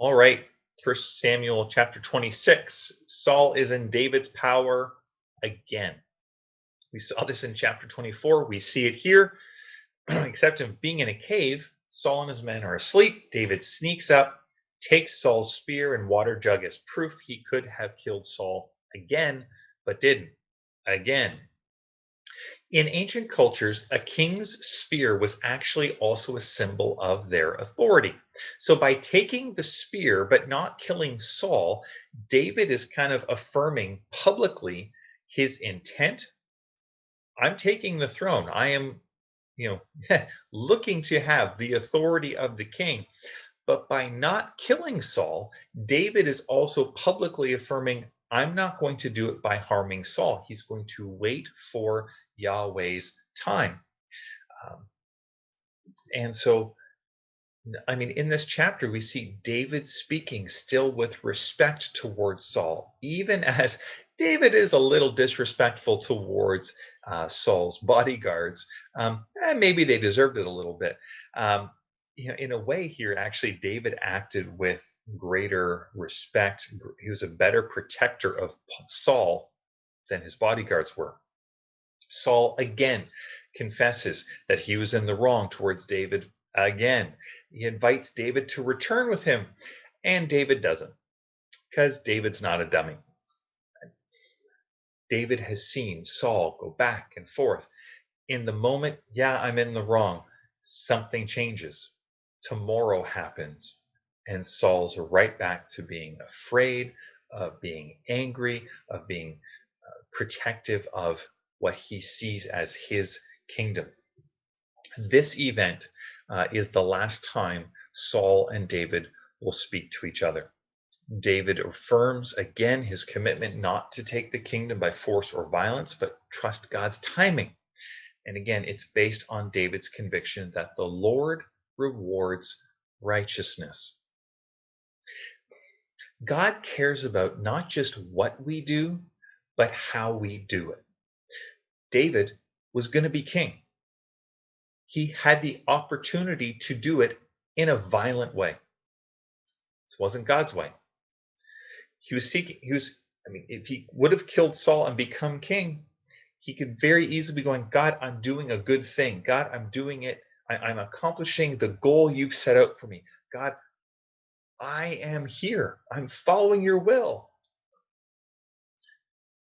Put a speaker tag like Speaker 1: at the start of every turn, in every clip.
Speaker 1: All right, First Samuel chapter 26. Saul is in David's power again. We saw this in chapter 24. We see it here. Except him being in a cave, Saul and his men are asleep. David sneaks up, takes Saul's spear and water jug as proof he could have killed Saul again, but didn't. Again. In ancient cultures, a king's spear was actually also a symbol of their authority. So by taking the spear but not killing Saul, David is kind of affirming publicly his intent. I'm taking the throne. I am, looking to have the authority of the king. But by not killing Saul, David is also publicly affirming, I'm not going to do it by harming Saul. He's going to wait for Yahweh's time. And so, in this chapter, we see David speaking still with respect towards Saul, even as David is a little disrespectful towards Saul's bodyguards. And maybe they deserved it a little bit. In a way here, actually, David acted with greater respect. He was a better protector of Saul than his bodyguards were. Saul again confesses that he was in the wrong towards David again. He invites David to return with him, and David doesn't, because David's not a dummy. David has seen Saul go back and forth. In the moment, I'm in the wrong, something changes. Tomorrow happens, and Saul's right back to being afraid, of being angry, of being protective of what he sees as his kingdom. This event is the last time Saul and David will speak to each other. David affirms again his commitment not to take the kingdom by force or violence, but trust God's timing. And again, it's based on David's conviction that the Lord rewards righteousness. God cares about not just what we do, but how we do it. David was going to be king. He had the opportunity to do it in a violent way. This wasn't God's way. If he would have killed Saul and become king, he could very easily be going, God, I'm doing a good thing. God, I'm doing it. I'm accomplishing the goal you've set out for me. God, I am here. I'm following your will.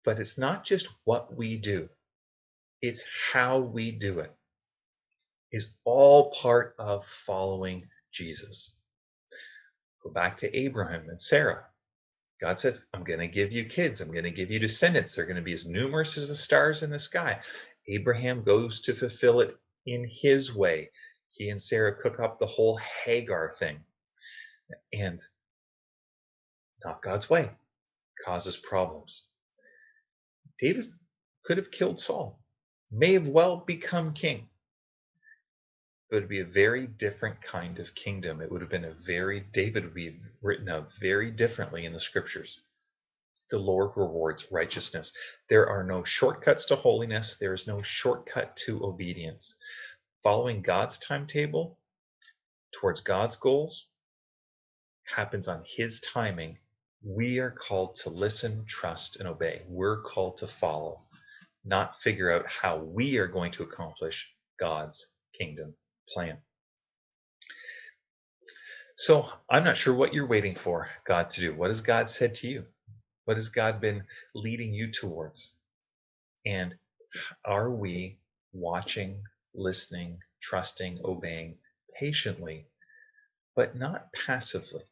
Speaker 1: But it's not just what we do. It's how we do it. It's all part of following Jesus. Go back to Abraham and Sarah. God says, I'm going to give you kids. I'm going to give you descendants. They're going to be as numerous as the stars in the sky. Abraham goes to fulfill it in his way. He and Sarah cook up the whole Hagar thing. And not God's way. Causes problems. David could have killed Saul. May have well become king. It would be a very different kind of kingdom. It would have been David would be written out very differently in the scriptures. The Lord rewards righteousness. There are no shortcuts to holiness. There is no shortcut to obedience. Following God's timetable towards God's goals happens on his timing. We are called to listen, trust, and obey. We're called to follow, not figure out how we are going to accomplish God's kingdom plan. So I'm not sure what you're waiting for God to do. What has God said to you? What has God been leading you towards? And are we watching, listening, trusting, obeying patiently, but not passively,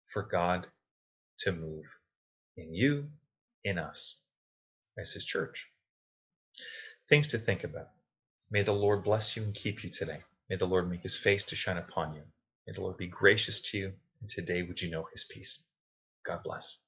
Speaker 1: for God to move in you, in us, as his church? Things to think about. May the Lord bless you and keep you today. May the Lord make his face to shine upon you. May the Lord be gracious to you. And today would you know his peace. God bless.